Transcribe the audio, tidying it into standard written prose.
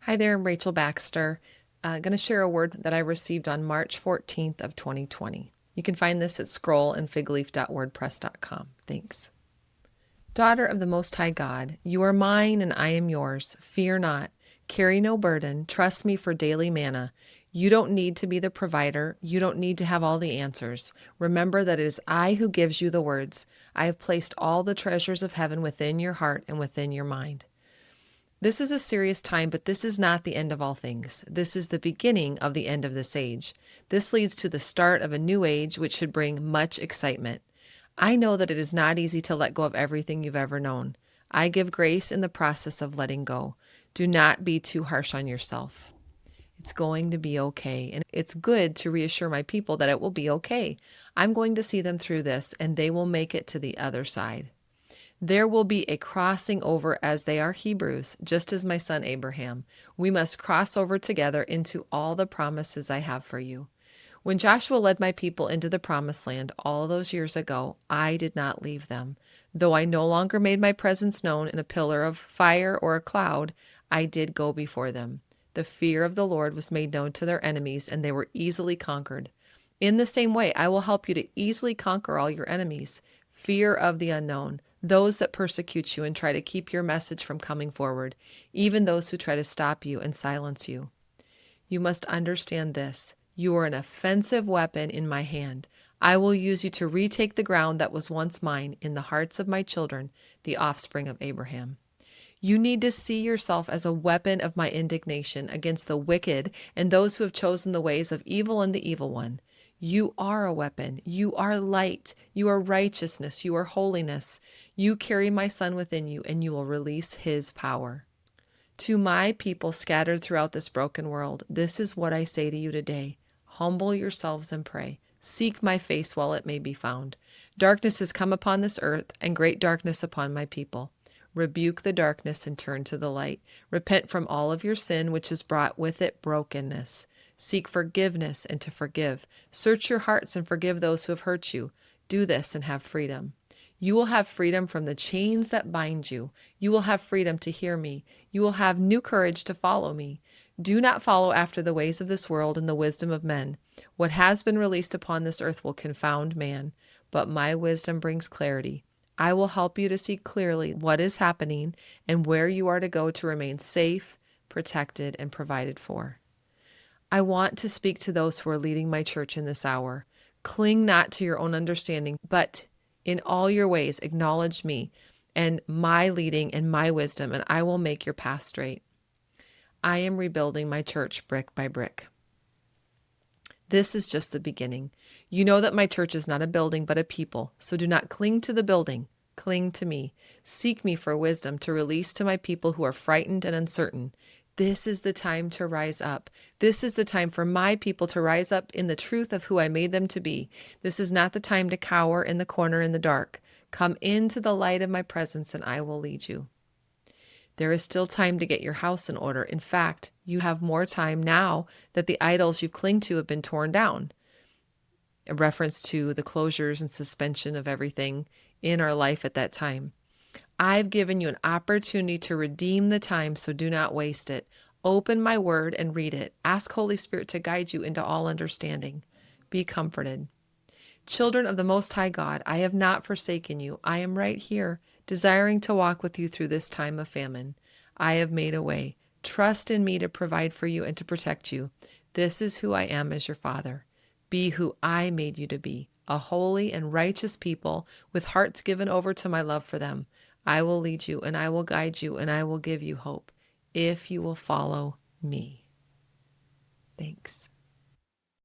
Hi there, I'm Rachel Baxter. Going to share a word that I received on March 14th of 2020. You can find this at scrollandfigleaf.wordpress.com. Thanks. Daughter of the Most High God, you are mine and I am yours. Fear not. Carry no burden. Trust me for daily manna. You don't need to be the provider. You don't need to have all the answers. Remember that it is I who gives you the words. I have placed all the treasures of heaven within your heart and within your mind. This is a serious time, but this is not the end of all things. This is the beginning of the end of this age. This leads to the start of a new age, which should bring much excitement. I know that it is not easy to let go of everything you've ever known. I give grace in the process of letting go. Do not be too harsh on yourself. It's going to be okay. And it's good to reassure my people that it will be okay. I'm going to see them through this, and they will make it to the other side. There will be a crossing over as they are Hebrews, just as my son Abraham. We must cross over together into all the promises I have for you. When Joshua led my people into the promised land all those years ago, I did not leave them. Though I no longer made my presence known in a pillar of fire or a cloud, I did go before them. The fear of the Lord was made known to their enemies, and they were easily conquered. In the same way, I will help you to easily conquer all your enemies. Fear of the unknown, those that persecute you and try to keep your message from coming forward, even those who try to stop you and silence you. You must understand this. You are an offensive weapon in my hand. I will use you to retake the ground that was once mine in the hearts of my children, the offspring of Abraham. You need to see yourself as a weapon of my indignation against the wicked and those who have chosen the ways of evil and the evil one. You are a weapon. You are light. You are righteousness. You are holiness. You carry my Son within you, and you will release his power. To my people scattered throughout this broken world, this is what I say to you today. Humble yourselves and pray. Seek my face while it may be found. Darkness has come upon this earth, and great darkness upon my people. Rebuke the darkness and turn to the light. Repent from all of your sin, which has brought with it brokenness. Seek forgiveness and to forgive. Search your hearts and forgive those who have hurt you. Do this and have freedom. You will have freedom from the chains that bind you. You will have freedom to hear me. You will have new courage to follow me. Do not follow after the ways of this world and the wisdom of men. What has been released upon this earth will confound man, but my wisdom brings clarity. I will help you to see clearly what is happening and where you are to go to remain safe, protected, and provided for. I want to speak to those who are leading my church in this hour. Cling not to your own understanding, but in all your ways acknowledge me and my leading and my wisdom, and I will make your path straight. I am rebuilding my church brick by brick. This is just the beginning. You know that my church is not a building, but a people. So do not cling to the building. Cling to me. Seek me for wisdom to release to my people who are frightened and uncertain. This is the time to rise up. This is the time for my people to rise up in the truth of who I made them to be. This is not the time to cower in the corner in the dark. Come into the light of my presence and I will lead you. There is still time to get your house in order. In fact, you have more time now that the idols you cling to have been torn down. A reference to the closures and suspension of everything in our life at that time. I've given you an opportunity to redeem the time, so do not waste it. Open my word and read it. Ask Holy Spirit to guide you into all understanding. Be comforted. Children of the Most High God, I have not forsaken you. I am right here, desiring to walk with you through this time of famine. I have made a way. Trust in me to provide for you and to protect you. This is who I am as your Father. Be who I made you to be, a holy and righteous people with hearts given over to my love for them. I will lead you and I will guide you and I will give you hope if you will follow me. Thanks.